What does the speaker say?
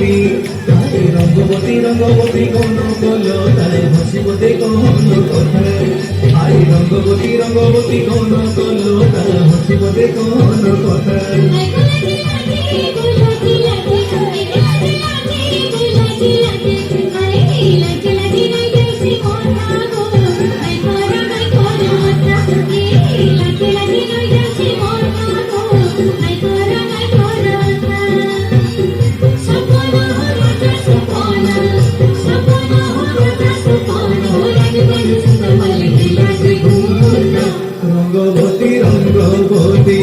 রঙ্গবতী রঙ্গবতী রঙ্গবতী কোন কলো তারে হসিবতে কোন কথায় আই রঙ্গবতী রঙ্গবতী কোন কলো তারে হসিবতে কোন কথায় রঙ্গবতী রঙ্গবতী